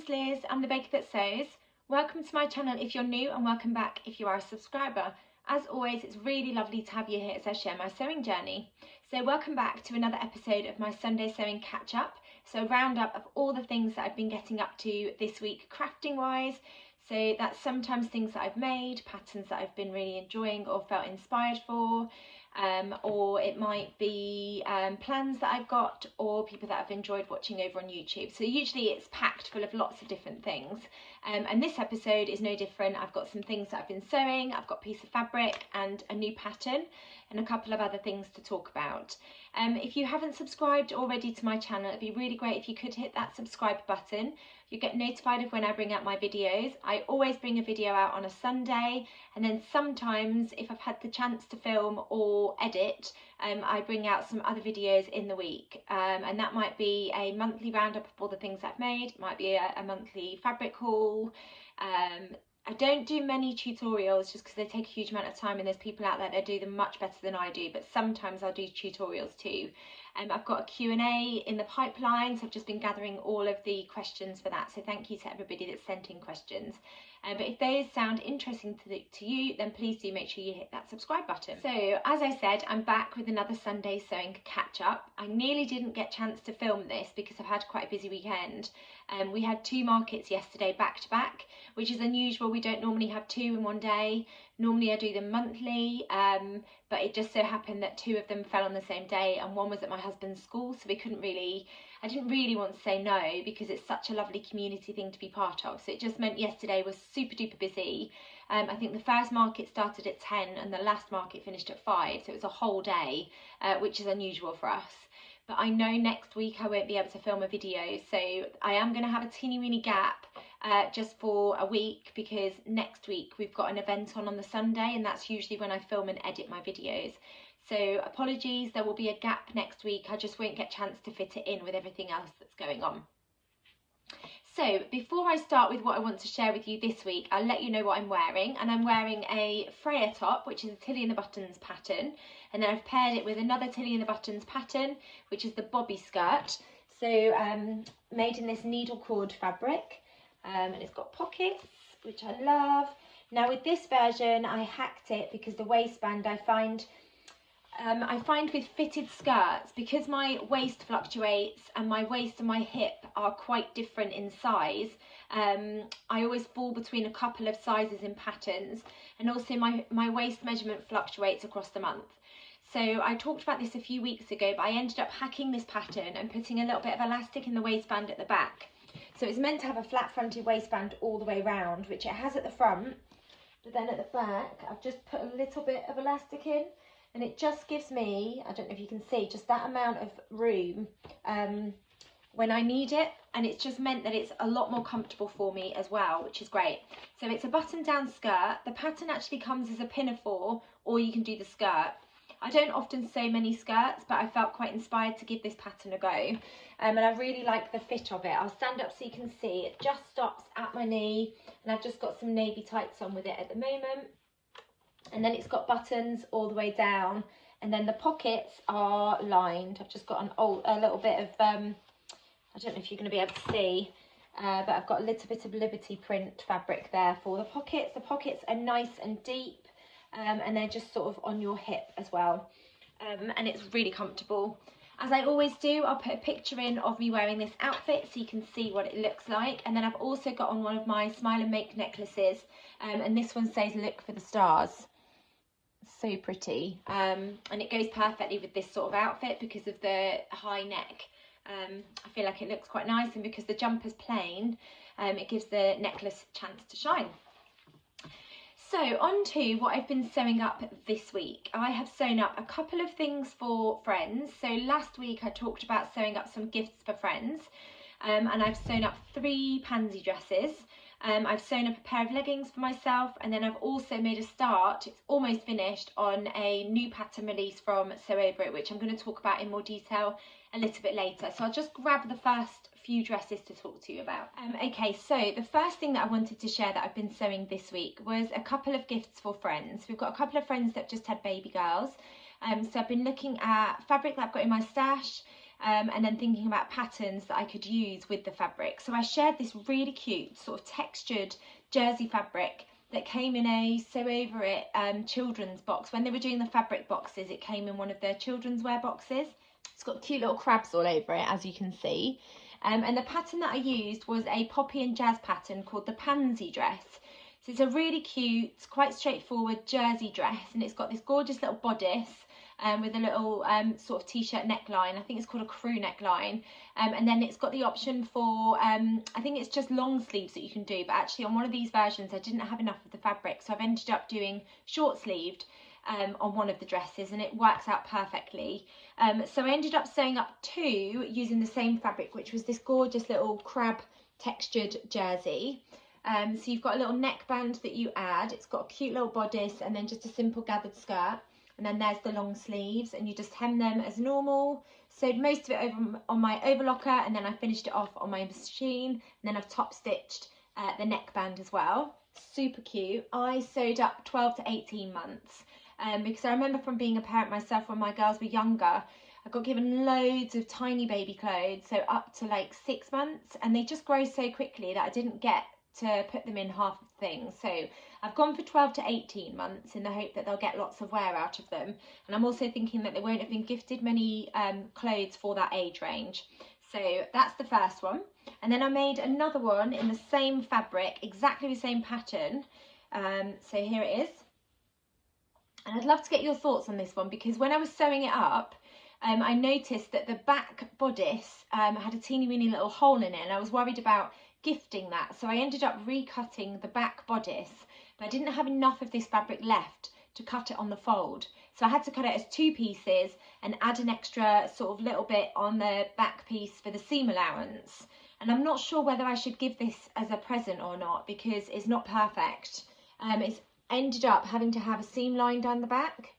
name's Liz, I'm the baker that sews. Welcome to my channel if you're new, and welcome back if you are a subscriber. As always, it's really lovely to have you here as I share my sewing journey. So welcome back to another episode of my Sunday sewing catch up. So a roundup of all the things that I've been getting up to this week crafting wise. So that's sometimes things that I've made, patterns that I've been really enjoying or felt inspired for, or it might be plans that I've got or people that I've enjoyed watching over on YouTube. So usually it's packed full of lots of different things, and this episode is no different. I've got some things that I've been sewing, I've got a piece of fabric and a new pattern and a couple of other things to talk about. If you haven't subscribed already to my channel, it'd be really great if you could hit that subscribe button. You get notified of when I bring out my videos. I always bring a video out on a Sunday, and then sometimes if I've had the chance to film or edit, I bring out some other videos in the week, and that might be a monthly roundup of all the things I've made, it might be a monthly fabric haul. I don't do many tutorials just because they take a huge amount of time, and there's people out there that do them much better than I do, but sometimes I'll do tutorials too. I've got a Q&A in the pipeline, so I've just been gathering all of the questions for that, so thank you to everybody that's sent in questions. But if those sound interesting to you, then please do make sure you hit that subscribe button. So as I said, I'm back with another Sunday sewing catch up. I nearly didn't get a chance to film this because I've had quite a busy weekend. We had 2 markets yesterday back to back, which is unusual. We don't normally have 2 in one day. Normally I do them monthly, but it just so happened that 2 of them fell on the same day, and one was at my husband's school, so I didn't really want to say no because it's such a lovely community thing to be part of. So it just meant yesterday was super duper busy. I think the first market started at 10 and the last market finished at 5, so it was a whole day, which is unusual for us. But I know next week I won't be able to film a video, so I am going to have a teeny weeny gap just for a week, because next week we've got an event on the Sunday, and that's usually when I film and edit my videos. So apologies, there will be a gap next week. I just won't get a chance to fit it in with everything else that's going on. So before I start with what I want to share with you this week, I'll let you know what I'm wearing. And I'm wearing a Freya top, which is a Tilly and the Buttons pattern. And then I've paired it with another Tilly and the Buttons pattern, which is the Bobbi skirt. So made in this needle cord fabric. And it's got pockets, which I love. Now with this version, I hacked it because the waistband I find with fitted skirts, because my waist fluctuates and my waist and my hip are quite different in size, I always fall between a couple of sizes in patterns, and also my waist measurement fluctuates across the month. So I talked about this a few weeks ago, but I ended up hacking this pattern and putting a little bit of elastic in the waistband at the back. So it's meant to have a flat fronted waistband all the way round, which it has at the front, but then at the back I've just put a little bit of elastic in. And it just gives me, I don't know if you can see, just that amount of room when I need it. And it's just meant that it's a lot more comfortable for me as well, which is great. So it's a button down skirt. The pattern actually comes as a pinafore, or you can do the skirt. I don't often sew many skirts, but I felt quite inspired to give this pattern a go. And I really like the fit of it. I'll stand up so you can see. It just stops at my knee, and I've just got some navy tights on with it at the moment. And then it's got buttons all the way down, and then the pockets are lined. I've just got a little bit of I don't know if you're going to be able to see, but I've got a little bit of Liberty print fabric there for the pockets. The pockets are nice and deep, and they're just sort of on your hip as well, and it's really comfortable. As I always do, I'll put a picture in of me wearing this outfit so you can see what it looks like. And then I've also got on one of my Smile and Make necklaces, and this one says "Look for the stars." So pretty, and it goes perfectly with this sort of outfit because of the high neck. I feel like it looks quite nice, and because the jumper's plain, it gives the necklace a chance to shine. So on to what I've been sewing up this week. I have sewn up a couple of things for friends. So last week I talked about sewing up some gifts for friends, and I've sewn up 3 pansy dresses. I've sewn up a pair of leggings for myself, and then I've also made a start, it's almost finished, on a new pattern release from Sew Over It, which I'm going to talk about in more detail a little bit later. So I'll just grab the first few dresses to talk to you about. Okay, so the first thing that I wanted to share that I've been sewing this week was a couple of gifts for friends. We've got a couple of friends that have just had baby girls, so I've been looking at fabric that I've got in my stash, and then thinking about patterns that I could use with the fabric. So I shared this really cute sort of textured jersey fabric that came in a Sew Over It children's box. When they were doing the fabric boxes, it came in one of their children's wear boxes. It's got cute little crabs all over it, as you can see. And the pattern that I used was a poppy and jazz pattern called the Pansy dress. So it's a really cute, quite straightforward jersey dress, and it's got this gorgeous little bodice with a little sort of t-shirt neckline. I think it's called a crew neckline. And then it's got the option for, I think it's just long sleeves that you can do, but actually on one of these versions I didn't have enough of the fabric, so I've ended up doing short sleeved on one of the dresses, and it works out perfectly. So I ended up sewing up two using the same fabric, which was this gorgeous little crab textured jersey. So you've got a little neckband that you add, it's got a cute little bodice and then just a simple gathered skirt, and then there's the long sleeves, and you just hem them as normal. Sewed most of it over on my overlocker, and then I finished it off on my machine, and then I've top stitched the neckband as well. Super cute. I sewed up 12 to 18 months because I remember from being a parent myself when my girls were younger, I got given loads of tiny baby clothes, so up to like 6 months, and they just grow so quickly that I didn't get to put them in half of the things. So I've gone for 12 to 18 months in the hope that they'll get lots of wear out of them, and I'm also thinking that they won't have been gifted many clothes for that age range. So that's the first one, and then I made another one in the same fabric, exactly the same pattern. So here it is, and I'd love to get your thoughts on this one, because when I was sewing it up I noticed that the back bodice had a teeny weeny little hole in it, and I was worried about gifting that, so I ended up recutting the back bodice, but I didn't have enough of this fabric left to cut it on the fold, so I had to cut it as 2 pieces and add an extra sort of little bit on the back piece for the seam allowance. And I'm not sure whether I should give this as a present or not, because it's not perfect. It's ended up having to have a seam line down the back.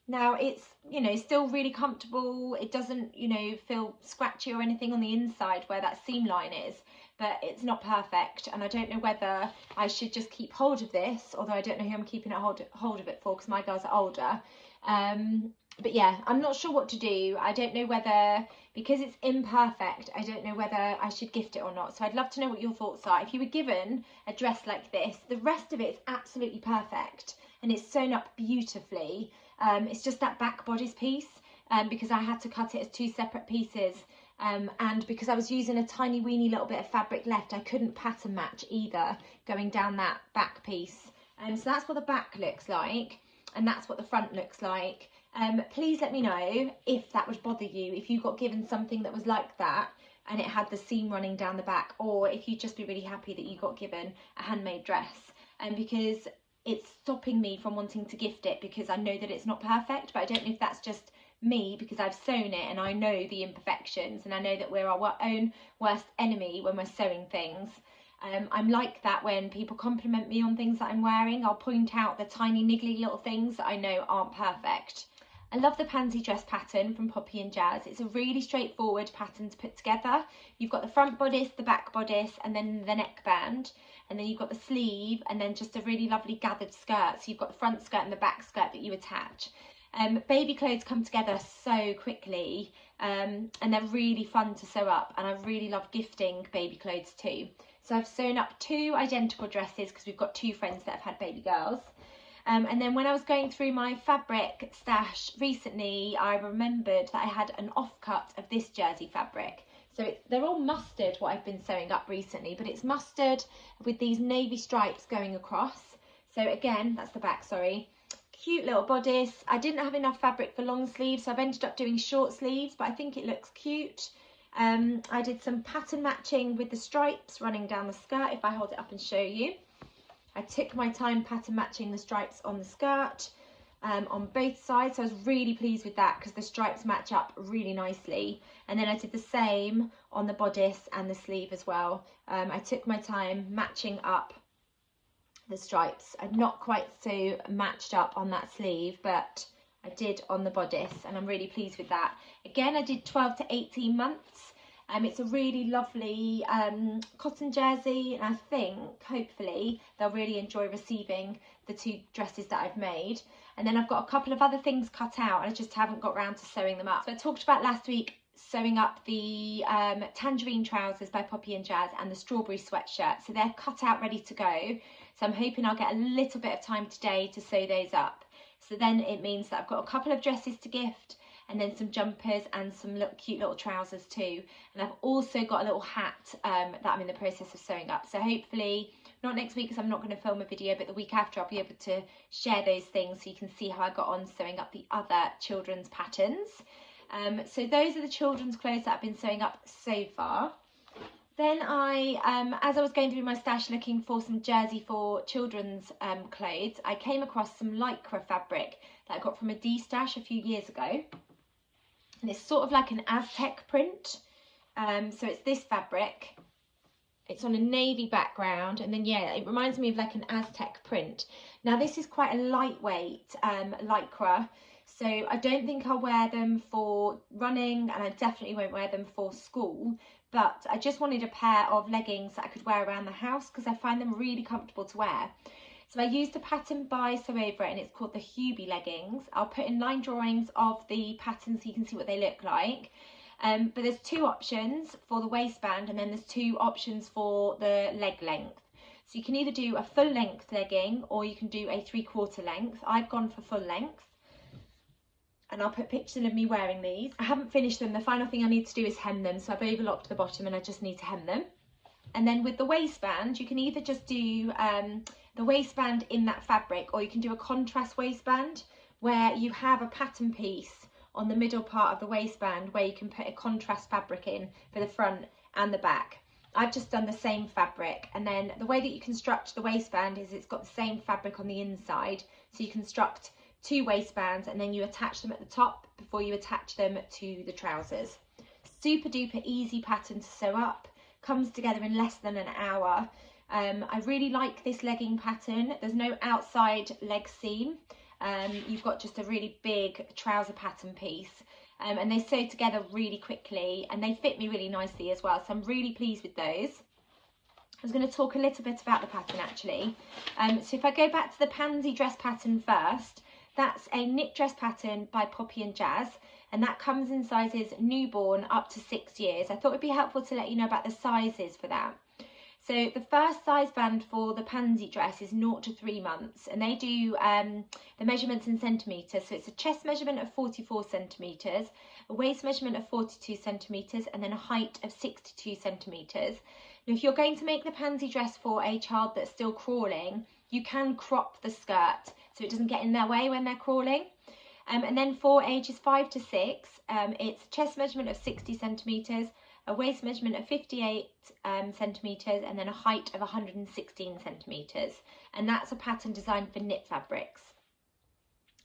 Now it's, you know, still really comfortable, it doesn't, you know, feel scratchy or anything on the inside where that seam line is, but it's not perfect, and I don't know whether I should just keep hold of this, although I don't know who I'm keeping hold of it for, because my girls are older. But yeah, I'm not sure what to do. I don't know whether, because it's imperfect, I don't know whether I should gift it or not. So I'd love to know what your thoughts are. If you were given a dress like this, the rest of it is absolutely perfect and it's sewn up beautifully. It's just that back bodice piece, because I had to cut it as 2 separate pieces, and because I was using a tiny weeny little bit of fabric left, I couldn't pattern match either going down that back piece. So that's what the back looks like, and that's what the front looks like. Please let me know if that would bother you, if you got given something that was like that and it had the seam running down the back, or if you'd just be really happy that you got given a handmade dress. Because it's stopping me from wanting to gift it, because I know that it's not perfect, but I don't know if that's just me because I've sewn it and I know the imperfections, and I know that we're our own worst enemy when we're sewing things. I'm like that when people compliment me on things that I'm wearing. I'll point out the tiny niggly little things that I know aren't perfect. I love the pansy dress pattern from Poppy and Jazz. It's a really straightforward pattern to put together. You've got the front bodice, the back bodice, and then the neckband, and then you've got the sleeve, and then just a really lovely gathered skirt. So you've got the front skirt and the back skirt that you attach. Baby clothes come together so quickly, and they're really fun to sew up, and I really love gifting baby clothes too. So I've sewn up 2 identical dresses because we've got 2 friends that have had baby girls. And then when I was going through my fabric stash recently, I remembered that I had an offcut of this jersey fabric. So they're all mustard, what I've been sewing up recently, but it's mustard with these navy stripes going across. So again, that's the back, sorry. Cute little bodice. I didn't have enough fabric for long sleeves, so I've ended up doing short sleeves, but I think it looks cute. I did some pattern matching with the stripes running down the skirt, if I hold it up and show you. I took my time pattern matching the stripes on the skirt on both sides, so I was really pleased with that because the stripes match up really nicely. And then I did the same on the bodice and the sleeve as well. I took my time matching up the stripes. I'm not quite so matched up on that sleeve, but I did on the bodice, and I'm really pleased with that. Again, I did 12 to 18 months. It's a really lovely cotton jersey, and I think, hopefully, they'll really enjoy receiving the 2 dresses that I've made. And then I've got a couple of other things cut out, and I just haven't got round to sewing them up. So I talked about last week sewing up the tangerine trousers by Poppy and Jazz and the strawberry sweatshirt. So they're cut out, ready to go. So I'm hoping I'll get a little bit of time today to sew those up. So then it means that I've got a couple of dresses to gift, and then some jumpers and some cute little trousers too. And I've also got a little hat that I'm in the process of sewing up. So hopefully, not next week because I'm not going to film a video, but the week after I'll be able to share those things so you can see how I got on sewing up the other children's patterns. So those are the children's clothes that I've been sewing up so far. Then as I was going through my stash looking for some jersey for children's clothes, I came across some lycra fabric that I got from a D-stash a few years ago. And it's sort of like an Aztec print. So it's this fabric. It's on a navy background, and then yeah, it reminds me of like an Aztec print. Now this is quite a lightweight lycra, so I don't think I'll wear them for running, and I definitely won't wear them for school. But I just wanted a pair of leggings that I could wear around the house because I find them really comfortable to wear. So I used a pattern by Sew Hayley Jane, and it's called the Hubie leggings. I'll put in line drawings of the patterns so you can see what they look like. But there's two options for the waistband, and then there's two options for the leg length. So you can either do a full length legging or you can do a 3/4 length. I've gone for full length, and I'll put pictures of me wearing these. I haven't finished them. The final thing I need to do is hem them. So I've overlocked the bottom and I just need to hem them. And then with the waistband, you can either just do the waistband in that fabric, or you can do a contrast waistband where you have a pattern piece on the middle part of the waistband where you can put a contrast fabric in for the front and the back. I've just done the same fabric, and then the way that you construct the waistband is it's got the same fabric on the inside, so you construct two waistbands and then you attach them at the top before you attach them to the trousers. Super duper easy pattern to sew up, comes together in less than an hour. I really like this legging pattern. There's no outside leg seam. You've got just a really big trouser pattern piece, and they sew together really quickly, and they fit me really nicely as well, so I'm really pleased with those. I was going to talk a little bit about the pattern actually. So if I go back to the pansy dress pattern first, that's a knit dress pattern by Poppy and Jazz, and that comes in sizes newborn up to 6 years. I thought it'd be helpful to let you know about the sizes for that. So the first size band for the pansy dress is 0 to 3 months, and they do the measurements in centimetres. So it's a chest measurement of 44 centimetres, a waist measurement of 42 centimetres, and then a height of 62 centimetres. Now if you're going to make the pansy dress for a child that's still crawling, you can crop the skirt so it doesn't get in their way when they're crawling. And then for ages 5 to 6, it's a chest measurement of 60 centimetres, a waist measurement of 58 centimetres, and then a height of 116 centimetres. And that's a pattern designed for knit fabrics.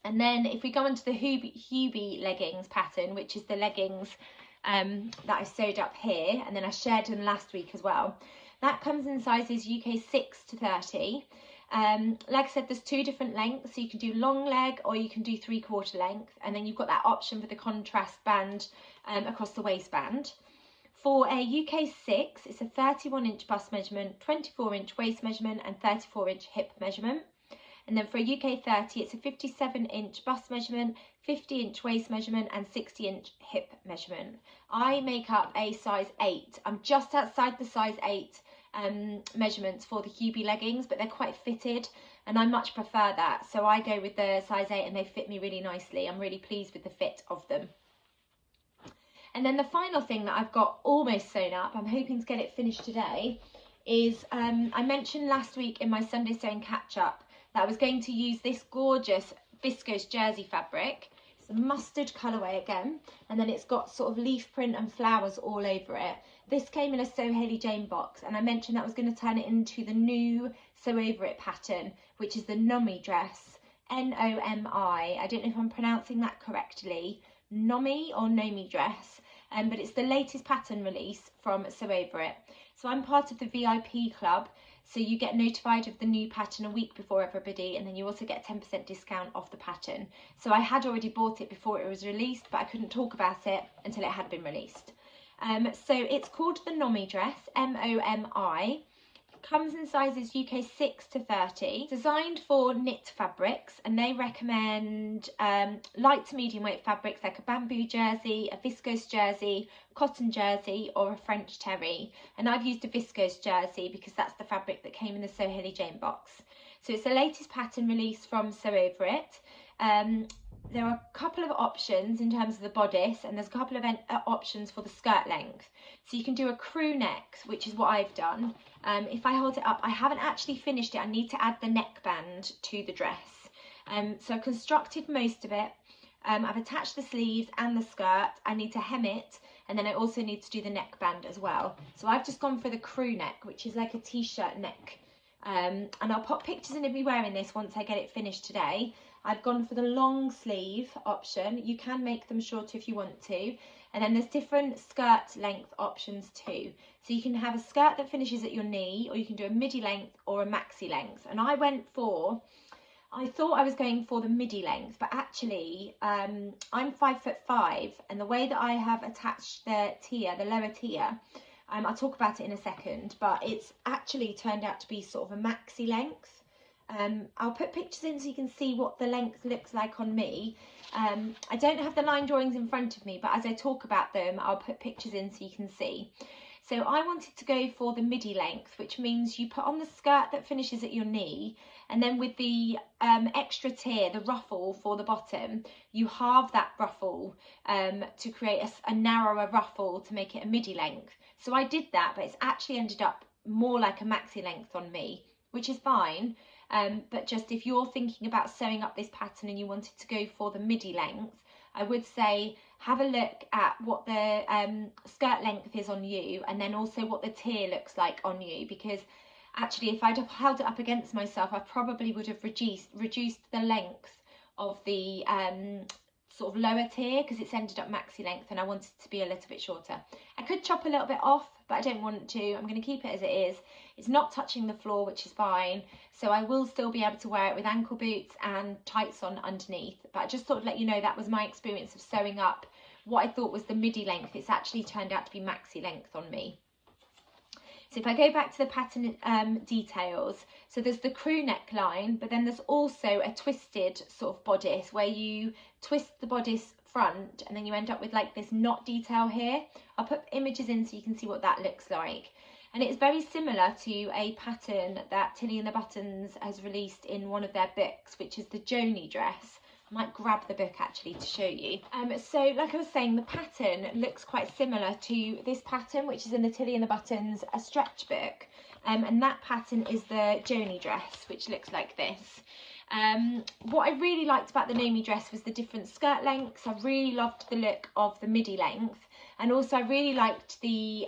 And then if we go on to the Hubie leggings pattern, which is the leggings that I sewed up here, and then I shared them last week as well. That comes in sizes UK 6 to 30. Like I said, there's two different lengths, so you can do long leg or you can do 3/4 length, and then you've got that option for the contrast band across the waistband. For a UK 6, it's a 31-inch bust measurement, 24-inch waist measurement and 34-inch hip measurement. And then for a UK 30, it's a 57-inch bust measurement, 50-inch waist measurement and 60-inch hip measurement. I make up a size 8. I'm just outside the size 8 measurements for the Hubie leggings, but they're quite fitted and I much prefer that. So I go with the size 8 and they fit me really nicely. I'm really pleased with the fit of them. And then the final thing that I've got almost sewn up, I'm hoping to get it finished today, is I mentioned last week in my Sunday sewing catch-up that I was going to use this gorgeous viscose jersey fabric. It's a mustard colourway again, and then it's got sort of leaf print and flowers all over it. This came in a Sew Hayley Jane box, and I mentioned that I was going to turn it into the new Sew Over It pattern, which is the Nomi dress, N-O-M-I. I don't know if I'm pronouncing that correctly, Nomi or Nomi dress. But it's the latest pattern release from Sew Over It. So I'm part of the VIP club, so you get notified of the new pattern a week before everybody, and then you also get a 10% discount off the pattern. So I had already bought it before it was released, but I couldn't talk about it until it had been released. So it's called the Nomi dress, M-O-M-I. Comes in sizes UK 6 to 30, designed for knit fabrics, and they recommend light to medium weight fabrics like a bamboo jersey, a viscose jersey, cotton jersey, or a French terry. And I've used a viscose jersey because that's the fabric that came in the Sew Hayley Jane box. So it's the latest pattern release from Sew Over It. There are a couple of options in terms of the bodice, and there's a couple of options for the skirt length. So you can do a crew neck, which is what I've done. If I hold it up, I haven't actually finished it. I need to add the neckband to the dress. So I've constructed most of it. I've attached the sleeves and the skirt. I need to hem it, and then I also need to do the neckband as well. So I've just gone for the crew neck, which is like a t-shirt neck. And I'll pop pictures in of me wearing this once I get it finished today. I've gone for the long sleeve option. You can make them shorter if you want to. And then there's different skirt length options too. So you can have a skirt that finishes at your knee, or you can do a midi length or a maxi length. And I thought I was going for the midi length, but actually I'm 5'5", and the way that I have attached the tier, the lower tier, I'll talk about it in a second, but it's actually turned out to be sort of a maxi length. I'll put pictures in so you can see what the length looks like on me. I don't have the line drawings in front of me, but as I talk about them, I'll put pictures in so you can see. So I wanted to go for the midi length, which means you put on the skirt that finishes at your knee, and then with the extra tier, the ruffle for the bottom, you halve that ruffle to create a narrower ruffle to make it a midi length. So I did that, but it's actually ended up more like a maxi length on me, which is fine. But just if you're thinking about sewing up this pattern and you wanted to go for the midi length, I would say have a look at what the skirt length is on you, and then also what the tier looks like on you, because actually if I'd have held it up against myself, I probably would have reduced the length of the sort of lower tier, because it's ended up maxi length and I wanted it to be a little bit shorter. I could chop a little bit off, but I don't want to. I'm going to keep it as it is. It's not touching the floor, which is fine. So I will still be able to wear it with ankle boots and tights on underneath. But I just thought I'd let you know that was my experience of sewing up what I thought was the midi length. It's actually turned out to be maxi length on me. So if I go back to the pattern details, so there's the crew neckline, but then there's also a twisted sort of bodice where you twist the bodice front and then you end up with like this knot detail here. I'll put images in so you can see what that looks like. And it's very similar to a pattern that Tilly and the Buttons has released in one of their books, which is the Joni dress. I might grab the book actually to show you. So like I was saying, the pattern looks quite similar to this pattern, which is in the Tilly and the Buttons a stretch book. And that pattern is the Joni dress, which looks like this. What I really liked about the Nomi dress was the different skirt lengths. I really loved the look of the midi length. And also I really liked the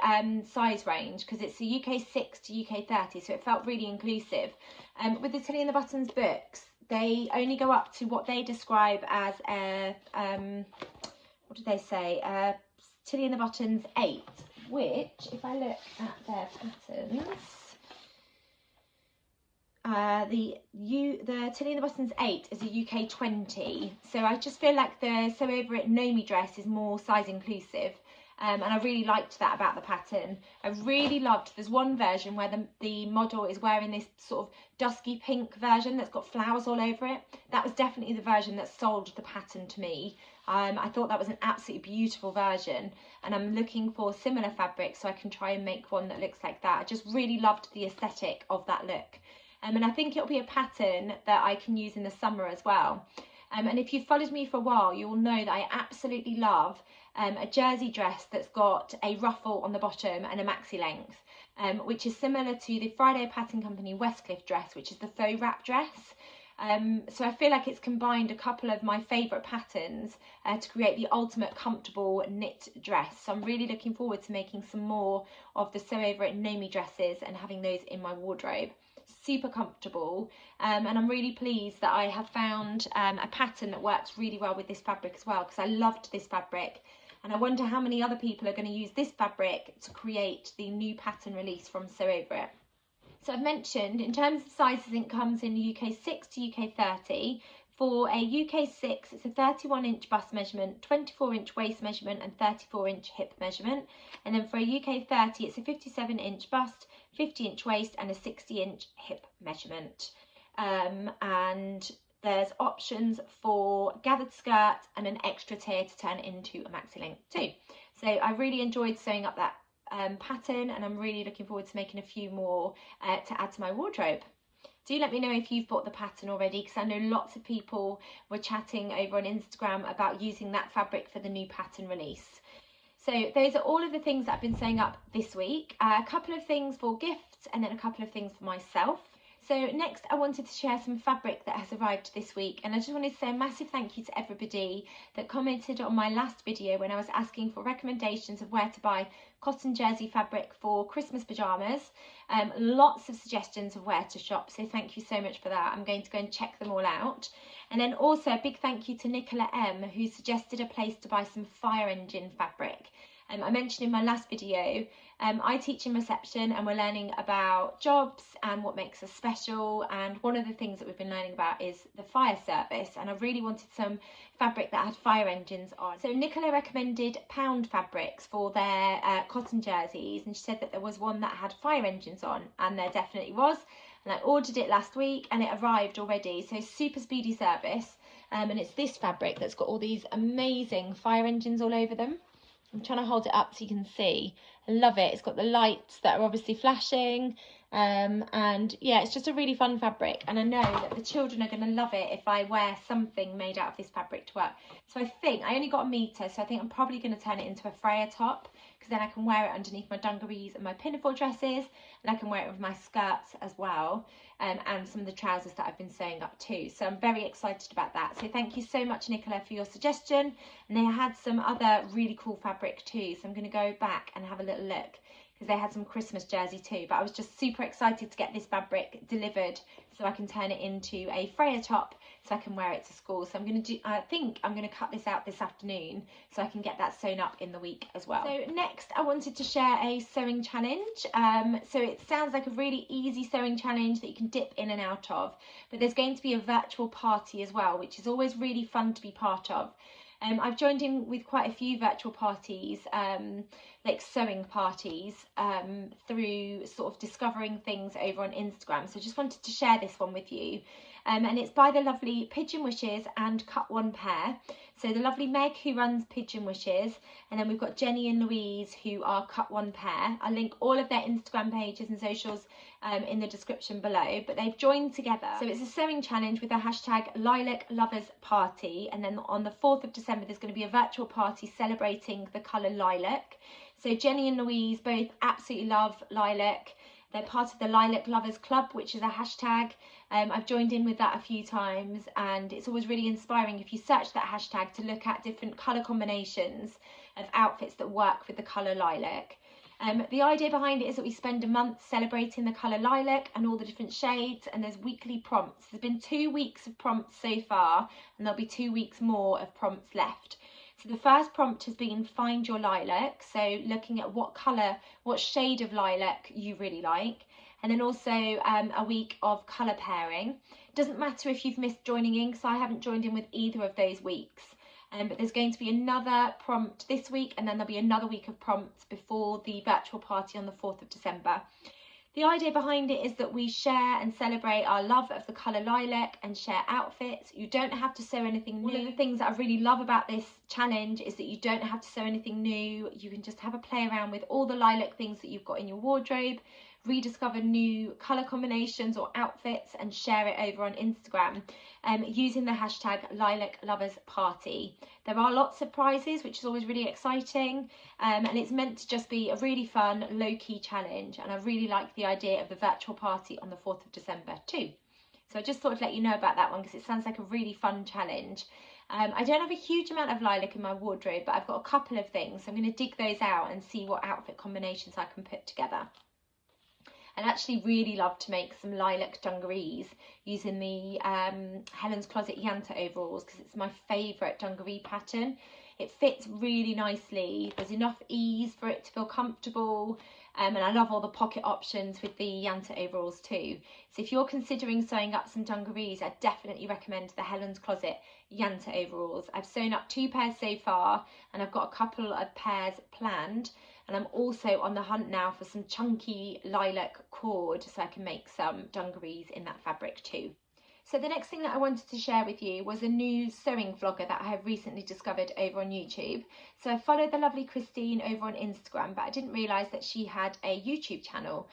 size range, because it's a UK 6 to UK 30, so it felt really inclusive. With the Tilly and the Buttons books, they only go up to what they describe as a, what do they say, Tilly and the Buttons 8, which, if I look at their patterns, the Tilly and the Buttons 8 is a UK 20, so I just feel like the Sew Over It Nomi dress is more size inclusive. And I really liked that about the pattern. I really loved, there's one version where the model is wearing this sort of dusky pink version that's got flowers all over it. That was definitely the version that sold the pattern to me. I thought that was an absolutely beautiful version, and I'm looking for similar fabric so I can try and make one that looks like that. I just really loved the aesthetic of that look. And I think it'll be a pattern that I can use in the summer as well. And if you've followed me for a while, you'll know that I absolutely love a jersey dress that's got a ruffle on the bottom and a maxi length, which is similar to the Friday Pattern Company Westcliff dress, which is the faux wrap dress. So I feel like it's combined a couple of my favourite patterns to create the ultimate comfortable knit dress. So I'm really looking forward to making some more of the Sew Over It Nomi dresses and having those in my wardrobe. Super comfortable, and I'm really pleased that I have found a pattern that works really well with this fabric as well, because I loved this fabric, and I wonder how many other people are going to use this fabric to create the new pattern release from Sew Over It. So I've mentioned in terms of sizes, it comes in UK 6 to UK 30, For a UK 6, it's a 31-inch bust measurement, 24-inch waist measurement and 34-inch hip measurement. And then for a UK 30, it's a 57-inch bust, 50-inch waist and a 60-inch hip measurement. And there's options for gathered skirt and an extra tier to turn into a maxi length too. So I really enjoyed sewing up that pattern, and I'm really looking forward to making a few more to add to my wardrobe. Do let me know if you've bought the pattern already, because I know lots of people were chatting over on Instagram about using that fabric for the new pattern release. So those are all of the things that I've been sewing up this week. A couple of things for gifts and then a couple of things for myself. So next I wanted to share some fabric that has arrived this week, and I just wanted to say a massive thank you to everybody that commented on my last video when I was asking for recommendations of where to buy cotton jersey fabric for Christmas pyjamas. Lots of suggestions of where to shop, so thank you so much for that. I'm going to go and check them all out. And then also a big thank you to Nicola M, who suggested a place to buy some fire engine fabric. I mentioned in my last video, I teach in reception and we're learning about jobs and what makes us special, and one of the things that we've been learning about is the fire service, and I really wanted some fabric that had fire engines on. So Nicola recommended Pound Fabrics for their cotton jerseys, and she said that there was one that had fire engines on, and there definitely was, and I ordered it last week and it arrived already, so super speedy service. And it's this fabric that's got all these amazing fire engines all over them. I'm trying to hold it up so you can see. I love it. It's got the lights that are obviously flashing, and yeah, it's just a really fun fabric, and I know that the children are going to love it if I wear something made out of this fabric to work. So I think I only got a metre, so I think I'm probably going to turn it into a Freya top, because then I can wear it underneath my dungarees and my pinafore dresses, and I can wear it with my skirts as well, and some of the trousers that I've been sewing up too. So I'm very excited about that. So thank you so much, Nicola, for your suggestion. And they had some other really cool fabric too, so I'm going to go back and have a little look, because they had some Christmas jersey too. But I was just super excited to get this fabric delivered so I can turn it into a Freya top so I can wear it to school. So I think I'm going to cut this out this afternoon so I can get that sewn up in the week as well. So next I wanted to share a sewing challenge. So it sounds like a really easy sewing challenge that you can dip in and out of, but there's going to be a virtual party as well, which is always really fun to be part of. I've joined in with quite a few virtual parties, like sewing parties, through sort of discovering things over on Instagram. So I just wanted to share this one with you. And it's by the lovely Pigeon Wishes and Cut One Pair. So the lovely Meg, who runs Pigeon Wishes, and then we've got Jenny and Louise, who are Cut One Pair. I'll link all of their Instagram pages and socials in the description below, but they've joined together. So it's a sewing challenge with the hashtag Lilac Lovers Party, and then on the 4th of December there's going to be a virtual party celebrating the colour lilac. So Jenny and Louise both absolutely love lilac. They're part of the Lilac Lovers Club, which is a hashtag. I've joined in with that a few times, and it's always really inspiring if you search that hashtag to look at different colour combinations of outfits that work with the colour lilac. The idea behind it is that we spend a month celebrating the colour lilac and all the different shades, and there's weekly prompts. There's been 2 weeks of prompts so far, and there'll be 2 weeks more of prompts left. So the first prompt has been find your lilac, so looking at what colour, what shade of lilac you really like, and then also a week of colour pairing. It doesn't matter if you've missed joining in, because I haven't joined in with either of those weeks. But there's going to be another prompt this week, and then there'll be another week of prompts before the virtual party on the 4th of December. The idea behind it is that we share and celebrate our love of the colour lilac and share outfits. You don't have to sew anything new. One of the things that I really love about this challenge is that you don't have to sew anything new. You can just have a play around with all the lilac things that you've got in your wardrobe, rediscover new colour combinations or outfits, and share it over on Instagram using the hashtag Lilac Lovers Party. There are lots of prizes, which is always really exciting, and it's meant to just be a really fun, low-key challenge, and I really like the idea of the virtual party on the 4th of December too. So I just thought I'd let you know about that one, because it sounds like a really fun challenge. I don't have a huge amount of lilac in my wardrobe, but I've got a couple of things, so I'm going to dig those out and see what outfit combinations I can put together. I'd actually really love to make some lilac dungarees using the Helen's Closet Yanta overalls, because it's my favourite dungaree pattern. It fits really nicely. There's enough ease for it to feel comfortable. And I love all the pocket options with the Yanta overalls too. So if you're considering sewing up some dungarees, I definitely recommend the Helen's Closet Yanta overalls. I've sewn up 2 pairs so far, and I've got a couple of pairs planned. And I'm also on the hunt now for some chunky lilac cord so I can make some dungarees in that fabric too. So the next thing that I wanted to share with you was a new sewing vlogger that I have recently discovered over on YouTube. So I followed the lovely Christine over on Instagram, but I didn't realise that she had a YouTube channel.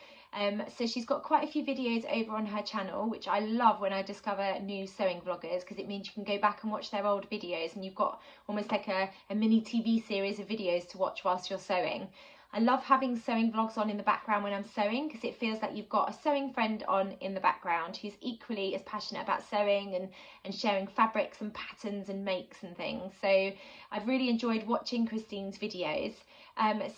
So she's got quite a few videos over on her channel, which I love when I discover new sewing vloggers, because it means you can go back and watch their old videos and you've got almost like a mini TV series of videos to watch whilst you're sewing. I love having sewing vlogs on in the background when I'm sewing, because it feels like you've got a sewing friend on in the background who's equally as passionate about sewing and sharing fabrics and patterns and makes and things. So I've really enjoyed watching Christine's videos.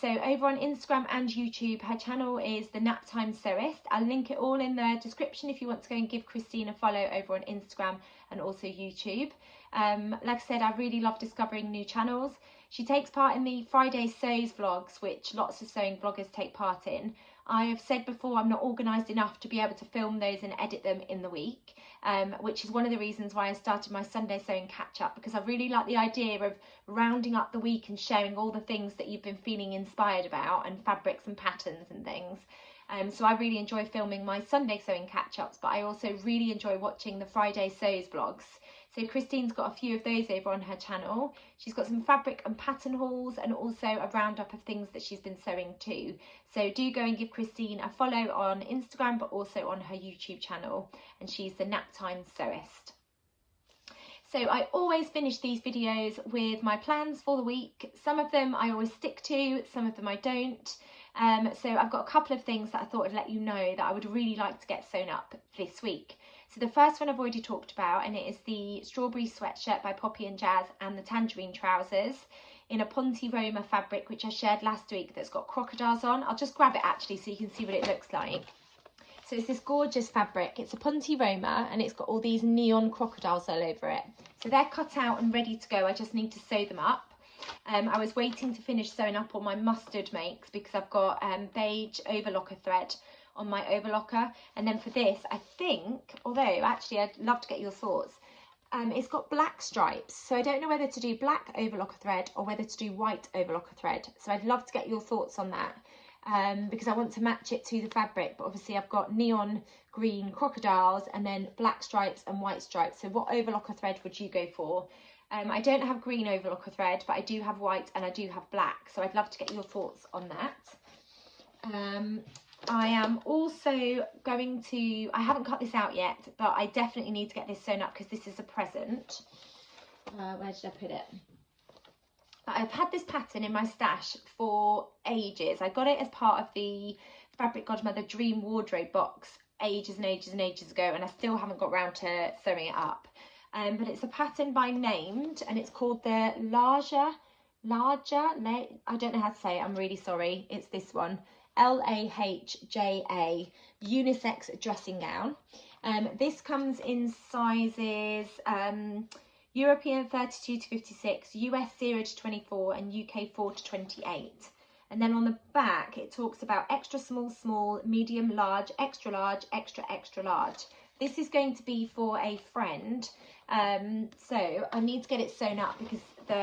So over on Instagram and YouTube, her channel is the Naptime Sewist. I'll link it all in the description if you want to go and give Christine a follow over on Instagram and also YouTube. Like I said, I really love discovering new channels. She takes part in the Friday Sews vlogs, which lots of sewing vloggers take part in. I have said before, I'm not organised enough to be able to film those and edit them in the week, which is one of the reasons why I started my Sunday sewing catch-up, because I really like the idea of rounding up the week and sharing all the things that you've been feeling inspired about and fabrics and patterns and things. So I really enjoy filming my Sunday sewing catch-ups, but I also really enjoy watching the Friday Sews vlogs. So Christine's got a few of those over on her channel. She's got some fabric and pattern hauls and also a roundup of things that she's been sewing too. So do go and give Christine a follow on Instagram, but also on her YouTube channel, and she's the Naptime Sewist. So I always finish these videos with my plans for the week. Some of them I always stick to, some of them I don't. So I've got a couple of things that I thought I'd let you know that I would really like to get sewn up this week. So the first one I've already talked about, and it is the strawberry sweatshirt by Poppy and Jazz and the tangerine trousers in a Ponte Roma fabric, which I shared last week, that's got crocodiles on. I'll just grab it actually so you can see what it looks like. So it's this gorgeous fabric. It's a Ponte Roma and it's got all these neon crocodiles all over it. So they're cut out and ready to go. I just need to sew them up. I was waiting to finish sewing up all my mustard makes because I've got beige overlocker thread on my overlocker, and then for this I think, although actually I'd love to get your thoughts, it's got black stripes, so I don't know whether to do black overlocker thread or whether to do white overlocker thread, so I'd love to get your thoughts on that, because I want to match it to the fabric, but obviously I've got neon green crocodiles and then black stripes and white stripes. So what overlocker thread would you go for? I don't have green overlocker thread, but I do have white and I do have black, so I'd love to get your thoughts on that. I am also going to, I haven't cut this out yet, but I definitely need to get this sewn up because this is a present. Where did I put it? I've had this pattern in my stash for ages. I got it as part of the Fabric Godmother Dream Wardrobe box ages and ages and ages ago, and I still haven't got round to sewing it up. But it's a pattern by Named, and it's called the Larger, I don't know how to say it, I'm really sorry. It's this one. LAHJA unisex dressing gown. This comes in sizes European 32 to 56, US 0 to 24 and UK 4 to 28. And then on the back it talks about extra small, small, medium, large, extra large, extra, extra large. This is going to be for a friend, so I need to get it sewn up because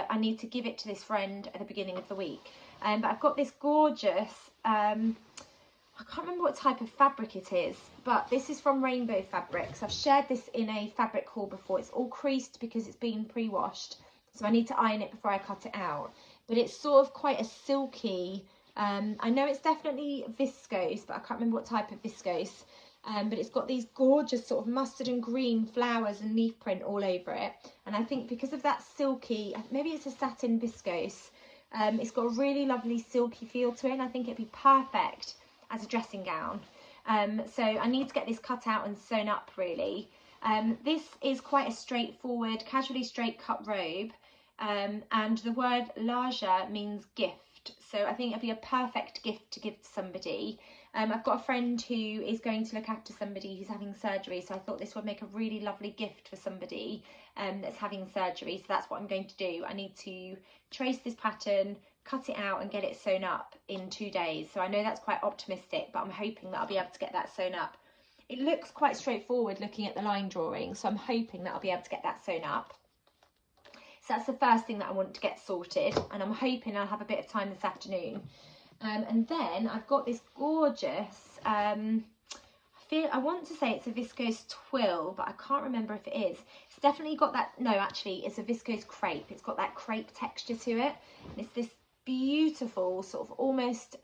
I need to give it to this friend at the beginning of the week. But I've got this gorgeous, I can't remember what type of fabric it is, but this is from Rainbow Fabrics. I've shared this in a fabric haul before. It's all creased because it's been pre-washed, so I need to iron it before I cut it out. But it's sort of quite a silky, I know it's definitely viscose, but I can't remember what type of viscose. But it's got these gorgeous sort of mustard and green flowers and leaf print all over it. And I think because of that silky, maybe it's a satin viscose, it's got a really lovely silky feel to it, and I think it'd be perfect as a dressing gown. So I need to get this cut out and sewn up really. This is quite a straightforward, casually straight cut robe, and the word larger means gift. gift. So I think it'll be a perfect gift to give to somebody. I've got a friend who is going to look after somebody who's having surgery, so I thought this would make a really lovely gift for somebody that's having surgery. So that's what I'm going to do. I need to trace this pattern, cut it out and get it sewn up in 2 days. So I know that's quite optimistic, but I'm hoping that I'll be able to get that sewn up. It looks quite straightforward looking at the line drawing, so I'm hoping that I'll be able to get that sewn up. So that's the first thing that I want to get sorted, and I'm hoping I'll have a bit of time this afternoon. And then I've got this gorgeous, I want to say it's a viscose twill, but I can't remember if it is. It's definitely got that, no, actually it's a viscose crepe. It's got that crepe texture to it. And it's this beautiful sort of almost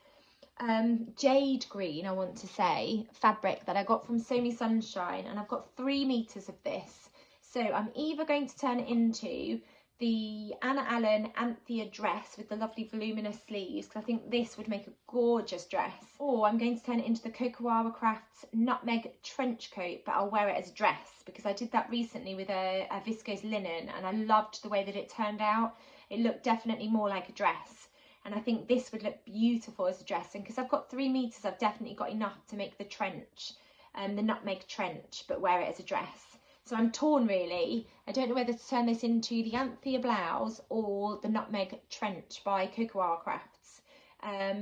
jade green, I want to say, fabric that I got from Sew Me Sunshine, and I've got 3 meters of this. So I'm either going to turn it into the Anna Allen Anthea dress with the lovely voluminous sleeves, because I think this would make a gorgeous dress, or I'm going to turn it into the Cocoa Crafts Nutmeg trench coat, but I'll wear it as a dress because I did that recently with a viscose linen and I loved the way that it turned out. It looked definitely more like a dress, and I think this would look beautiful as a dress. And because I've got 3 meters, I've definitely got enough to make the trench, the nutmeg trench, but wear it as a dress. So I'm torn really. I don't know whether to turn this into the Anthea blouse or the nutmeg trench by Cocoa Crafts.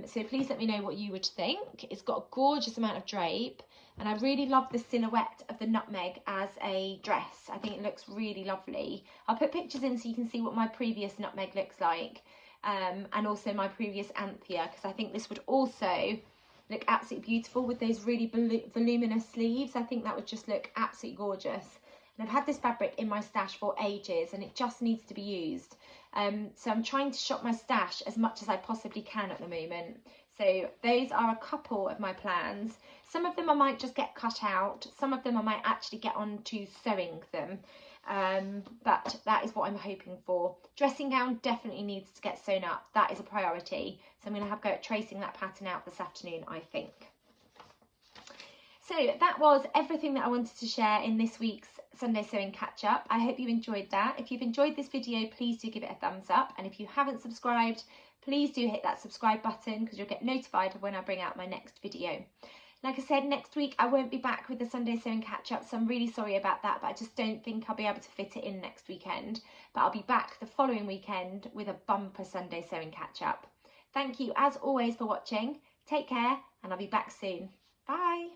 So please let me know what you would think. It's got a gorgeous amount of drape, and I really love the silhouette of the nutmeg as a dress. I think it looks really lovely. I'll put pictures in so you can see what my previous nutmeg looks like, and also my previous Anthea, because I think this would also look absolutely beautiful with those really voluminous sleeves. I think that would just look absolutely gorgeous. And I've had this fabric in my stash for ages and it just needs to be used. So I'm trying to shop my stash as much as I possibly can at the moment. So those are a couple of my plans. Some of them I might just get cut out. Some of them I might actually get on to sewing them. But that is what I'm hoping for. Dressing gown definitely needs to get sewn up. That is a priority. So I'm going to have a go at tracing that pattern out this afternoon, I think. So that was everything that I wanted to share in this week's Sunday Sewing Catch Up. I hope you enjoyed that. If you've enjoyed this video, please do give it a thumbs up. And if you haven't subscribed, please do hit that subscribe button because you'll get notified when I bring out my next video. Like I said, next week I won't be back with the Sunday Sewing Catch Up, so I'm really sorry about that, but I just don't think I'll be able to fit it in next weekend. But I'll be back the following weekend with a bumper Sunday Sewing Catch Up. Thank you as always for watching. Take care, and I'll be back soon. Bye.